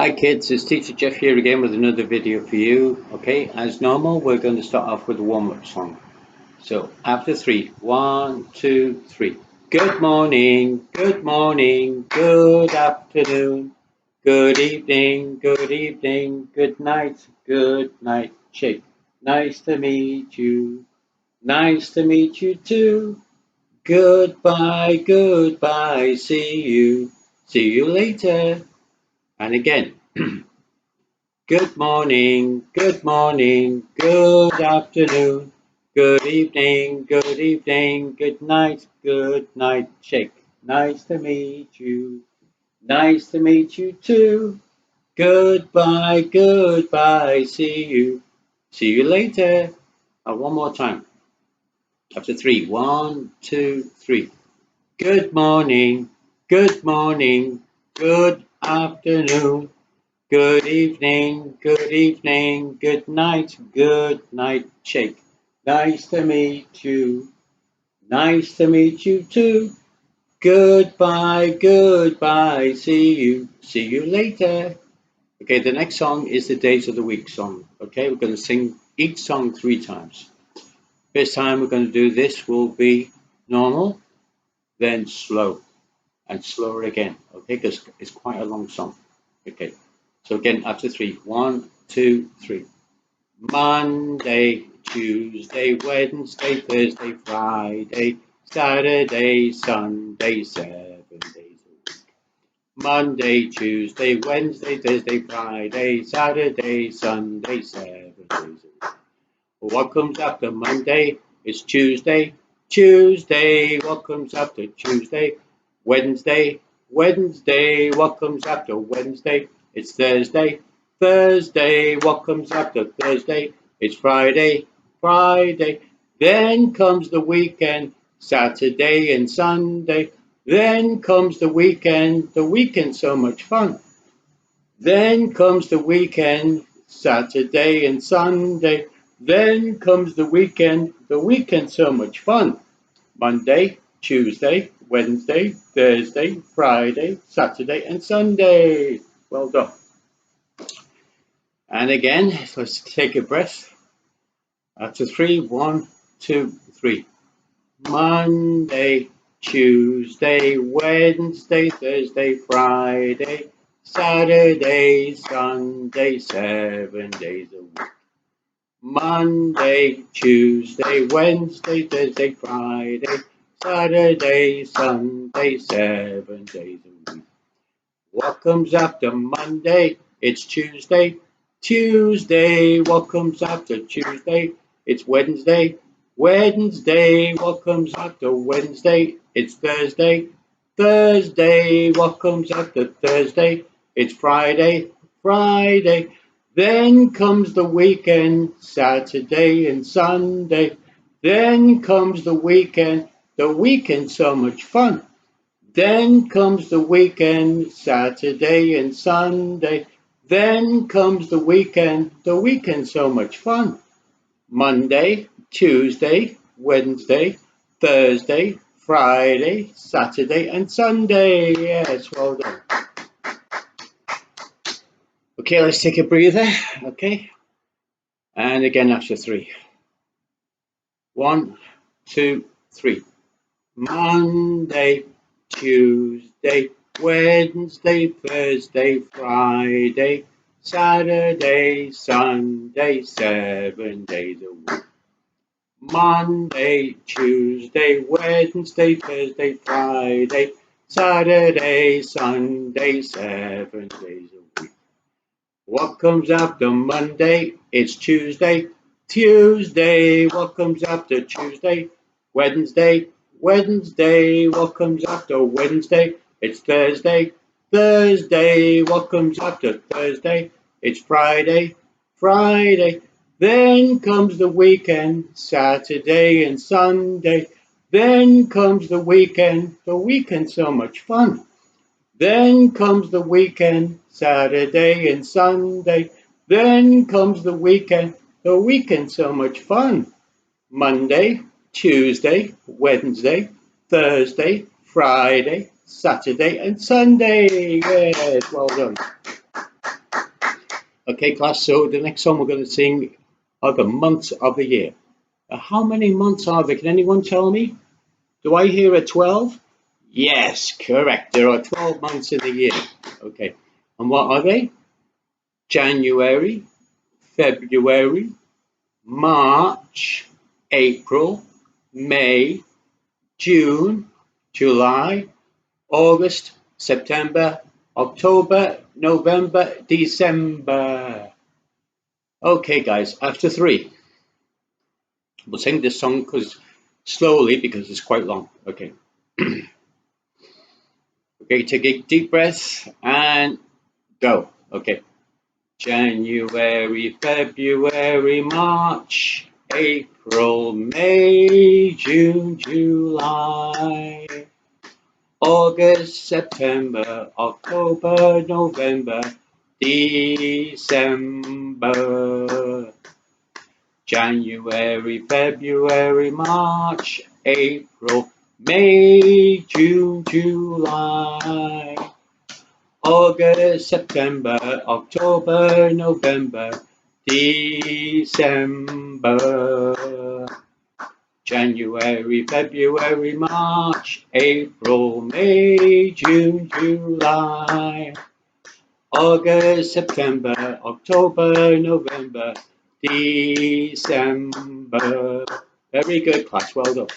Hi kids, it's Teacher Jeff here again with another video for you. Okay, as normal, we're going to start off with a warm-up song. So after three, 1, 2, 3. Good morning, good morning, good afternoon, good evening, good night, shake. Nice to meet you too. Goodbye, goodbye, see you later. And again. Good morning, good afternoon, good evening, good night, shake. Nice to meet you too. Goodbye, goodbye, see you later. One more time. After three, 1, 2, 3. Good morning, good afternoon. Good evening, good night, shake. Nice to meet you too. Goodbye, goodbye, see you later. Okay, the next song is the Days of the Week song. Okay, we're going to sing each song 3 times. First time we're going to do this will be normal, then slow, and slower again. Okay, because it's quite a long song. Okay. So again, after 3, 1, 2, 3. Monday, Tuesday, Wednesday, Thursday, Friday, Saturday, Sunday, 7 days a week. Monday, Tuesday, Wednesday, Thursday, Friday, Saturday, Sunday, 7 days a week. What comes after Monday is Tuesday. Tuesday, what comes after Tuesday? Wednesday. Wednesday, what comes after Wednesday? It's Thursday. Thursday, what comes after Thursday? It's Friday. Friday. Then comes the weekend, Saturday and Sunday. Then comes the weekend so much fun. Then comes the weekend, Saturday and Sunday. Then comes the weekend so much fun. Monday, Tuesday, Wednesday, Thursday, Friday, Saturday and Sunday. Well done. And again, let's take a breath. After 3, 1, 2, 3. Monday, Tuesday, Wednesday, Thursday, Friday, Saturday, Sunday, 7 days a week. Monday, Tuesday, Wednesday, Thursday, Friday, Saturday, Sunday, 7 days a week. What comes after Monday? It's Tuesday. Tuesday, what comes after Tuesday? It's Wednesday. Wednesday, what comes after Wednesday? It's Thursday. Thursday, what comes after Thursday? It's Friday. Friday. Then comes the weekend, Saturday and Sunday. Then comes the weekend so much fun. Then comes the weekend, Saturday and Sunday. Then comes the weekend so much fun. Monday, Tuesday, Wednesday, Thursday, Friday, Saturday and Sunday. Yes, well done. Okay, let's take a breather. Okay. And again after 3. 1, 2, 3. Monday, Tuesday, Wednesday, Thursday, Friday, Saturday, Sunday, 7 days a week. Monday, Tuesday, Wednesday, Thursday, Friday, Saturday, Sunday, 7 days a week. What comes after Monday? It's Tuesday. Tuesday, what comes after Tuesday? Wednesday. Wednesday, what comes after Wednesday? It's Thursday. Thursday, what comes after Thursday? It's Friday. Friday. Then comes the weekend, Saturday and Sunday. Then comes the weekend so much fun. Then comes the weekend, Saturday and Sunday. Then comes the weekend so much fun. Monday, Tuesday, Wednesday, Thursday, Friday, Saturday and Sunday. Yes, well done. Okay, class, so the next song we're going to sing are the months of the year. How many months are there? Can anyone tell me? Do I hear a 12? Yes, correct. There are 12 months in the year. Okay, and what are they? January, February, March, April, May, June, July, August, September, October, November, December. Okay, guys, after 3. We'll sing this song slowly because it's quite long. Okay. Okay, take a deep breath and go. Okay. January, February, March, April, May, June, July, August, September, October, November, December. January, February, March, April, May, June, July, August, September, October, November, December. January, February, March, April, May, June, July, August, September, October, November, December. Very good, class. Well done.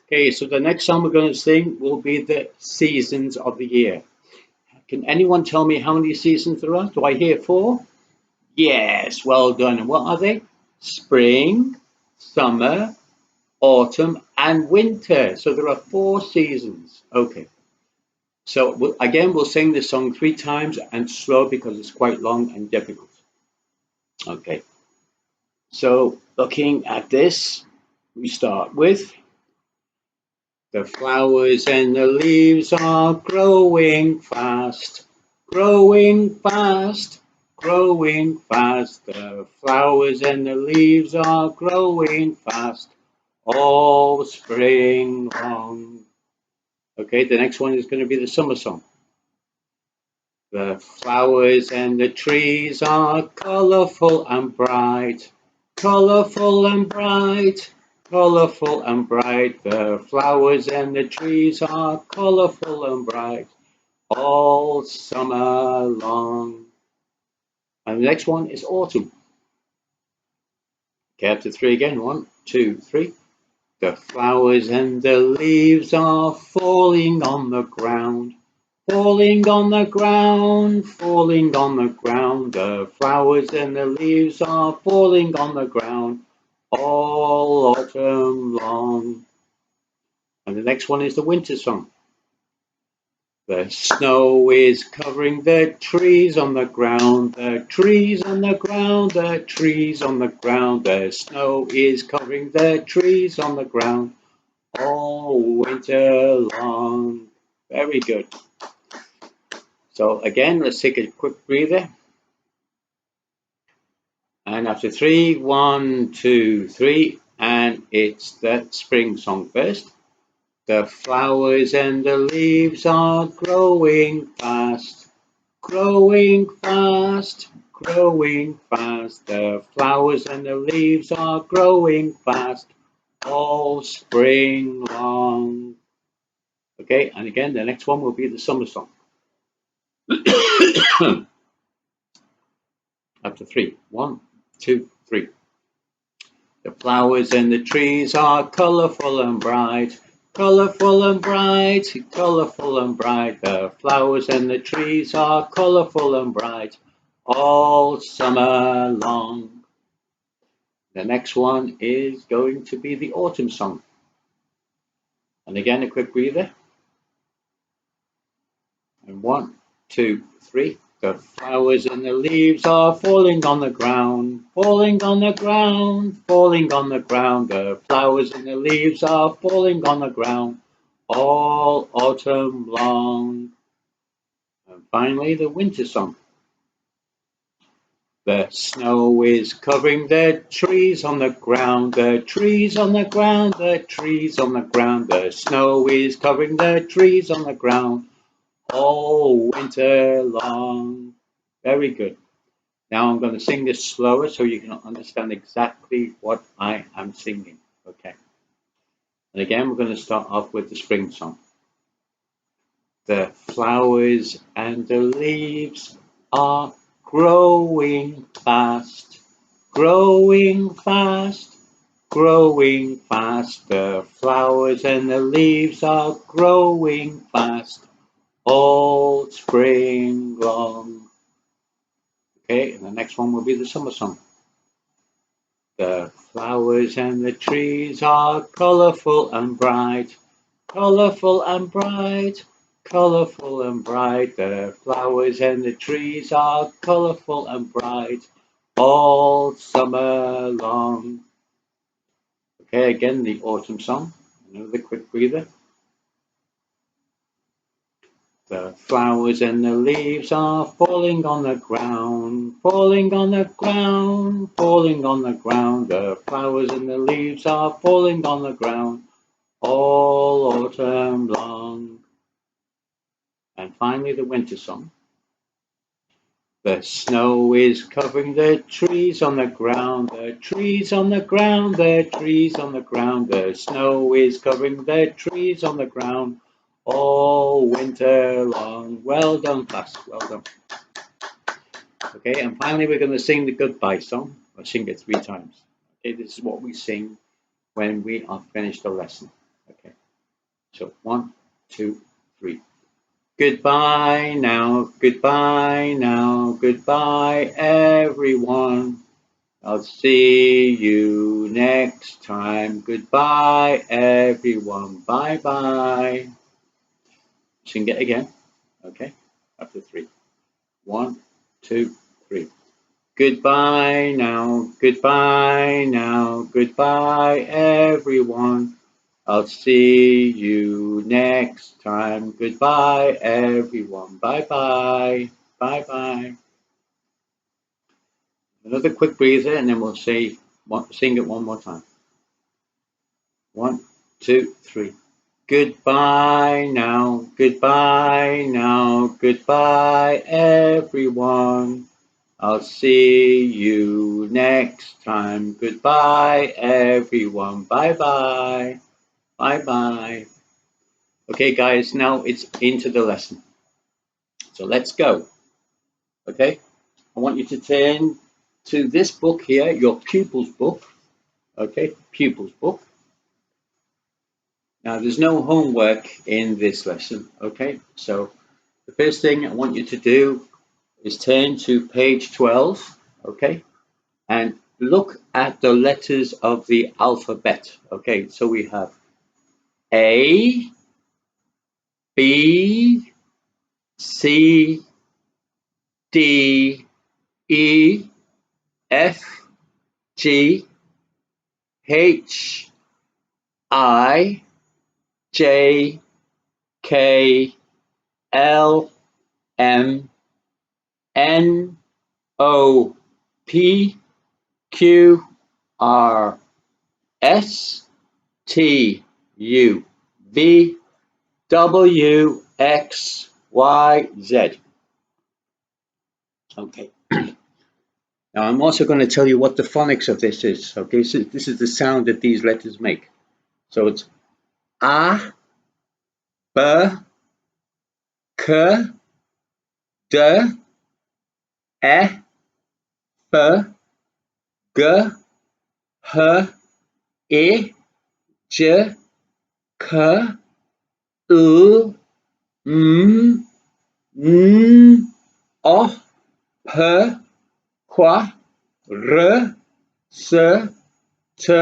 Okay, so the next song we're going to sing will be the seasons of the year. Can anyone tell me how many seasons there are? Do I hear 4? Yes, well done. And what are they? Spring, summer, autumn, and winter. So there are 4 seasons. Okay. So we'll sing this song 3 times and slow because it's quite long and difficult. Okay. So looking at this, we start with the flowers and the leaves are growing fast, growing fast, growing fast. The flowers and the leaves are growing fast, all spring long. Okay, the next one is going to be the summer song. The flowers and the trees are colorful and bright, colorful and bright, colorful and bright. The flowers and the trees are colorful and bright, all summer long. And the next one is autumn. Okay, after 3 again. 1, 2, 3. The flowers and the leaves are falling on the ground, falling on the ground, falling on the ground. The flowers and the leaves are falling on the ground, all autumn long. And the next one is the winter song. The snow is covering the trees on the ground, the trees on the ground, the trees on the ground. The snow is covering the trees on the ground, all winter long. Very good. So again, let's take a quick breather. And after 3, 1, 2, 3, and it's the spring song first. The flowers and the leaves are growing fast, growing fast, growing fast. The flowers and the leaves are growing fast, all spring long. Okay, and again, the next one will be the summer song. After 3, 1, 2, 3. The flowers and the trees are colorful and bright, colorful and bright, colorful and bright. The flowers and the trees are colorful and bright, all summer long. The next one is going to be the autumn song. And again, a quick breather. And 1, 2, 3. The flowers and the leaves are falling on the ground, falling on the ground, falling on the ground. The flowers and the leaves are falling on the ground, all autumn long. And finally, the winter song. The snow is covering the trees on the ground, the trees on the ground, the trees on the ground. The snow is covering the trees on the ground, all winter long. Very good. Now I'm going to sing this slower so you can understand exactly what I am singing. Okay. And again, we're going to start off with the spring song. The flowers and the leaves are growing fast, growing fast, growing fast. The flowers and the leaves are growing fast, all spring long. Okay, and the next one will be the summer song. The flowers and the trees are colorful and bright, colorful and bright, colorful and bright. The flowers and the trees are colorful and bright, all summer long. Okay, again, the autumn song, another quick breather. The flowers and the leaves are falling on the ground, falling on the ground, falling on the ground. The flowers and the leaves are falling on the ground, all autumn long. And finally, the winter song. The snow is covering the trees on the ground, the trees on the ground, the trees on the ground. The snow is covering the trees on the ground, all winter long. Well done, class. Well done. Okay, and finally we're going to sing the goodbye song. I'll sing it 3 times. Okay, this is what we sing when we are finished the lesson. Okay, so 1, 2, 3. Goodbye now, goodbye now, goodbye everyone. I'll see you next time. Goodbye everyone. Bye bye. Sing it again. Okay, after 3. 1, 2, 3. Goodbye now, goodbye now, goodbye everyone. I'll see you next time. Goodbye everyone. Bye bye. Bye bye. Another quick breather and then we'll sing it one more time. 1, 2, 3. Goodbye now, goodbye now, goodbye everyone. I'll see you next time. Goodbye everyone. Bye bye. Bye bye. Okay guys, now it's into the lesson. So let's go. Okay, I want you to turn to this book here, your pupil's book. Okay, pupil's book. Now there's no homework in this lesson. Okay, so the first thing I want you to do is turn to page 12. Okay, and look at the letters of the alphabet. Okay, so we have A, B, C, D, E, F, G, H, I, J, K, L, M, N, O, P, Q, R, S, T, U, V, W, X, Y, Z. Okay. Now I'm also going to tell you what the phonics of this is. Okay, so this is the sound that these letters make. So it's A, B, K, D, E, F, G, H, I, J, K, L, M, N, O, P, Q, R, S, T, E, V,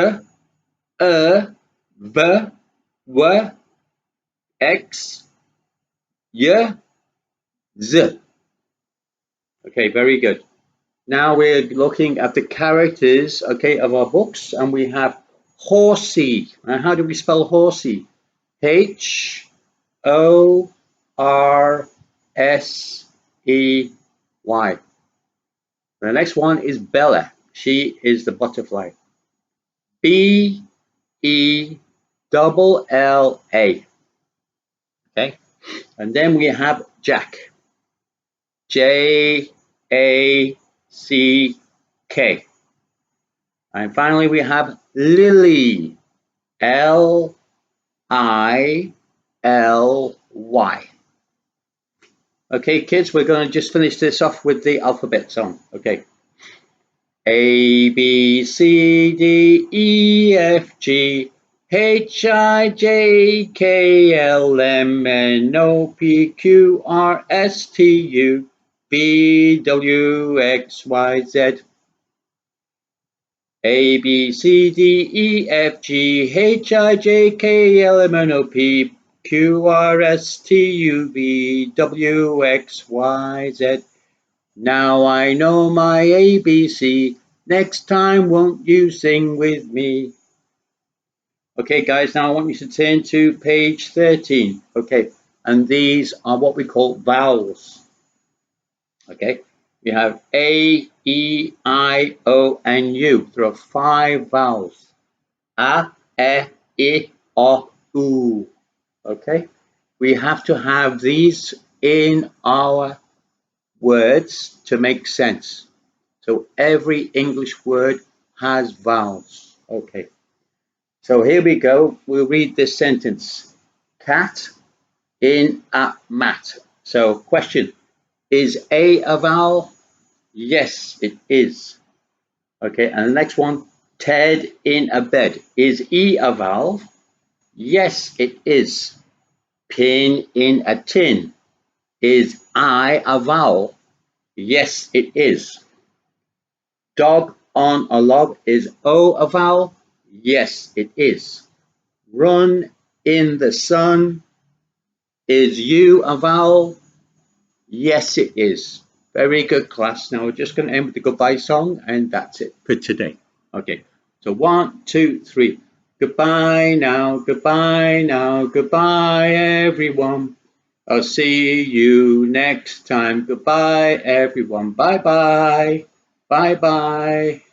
W, X, Y, Z. Okay, very good. Now we're looking at the characters, okay, of our books, and we have horsey. Now, how do we spell horsey? H-O-R-S-E-Y. The next one is Bella. She is the butterfly. B-E-L-L-A. Okay, and then we have Jack. J-A-C-K. C-K. And finally, we have Lily, L-I-L-Y. Okay, kids, we're going to just finish this off with the alphabet song. Okay. A, B, C, D, E, F, G, H, I, J, K, L, M, N, O, P, Q, R, S, T, U, V, W, X, Y, Z. A, B, C, D, E, F, G, H, I, J, K, L, M, N, O, P, Q, R, S, T, U, V, W, X, Y, Z. Now I know my ABC. Next time, won't you sing with me? Okay, guys, now I want you to turn to page 13. Okay, and these are what we call vowels. Okay, you have A, E, I, O, and U. There are 5 vowels. A, E, I, O, U. Okay, we have to have these in our words to make sense. So every English word has vowels. Okay. So here we go. We'll read this sentence. Cat in a mat. So question, is A a vowel? Yes, it is. Okay, and the next one, Ted in a bed. Is E a vowel? Yes, it is. Pin in a tin. Is I a vowel? Yes, it is. Dog on a log. Is O a vowel? Yes, it is. Run in the sun. Is U a vowel? Yes, it is. Very good, class. Now we're just going to end with the goodbye song, and that's it for today. Okay, so 1, 2, 3. Goodbye now, goodbye now, goodbye, everyone. I'll see you next time. Goodbye, everyone. Bye bye. Bye bye.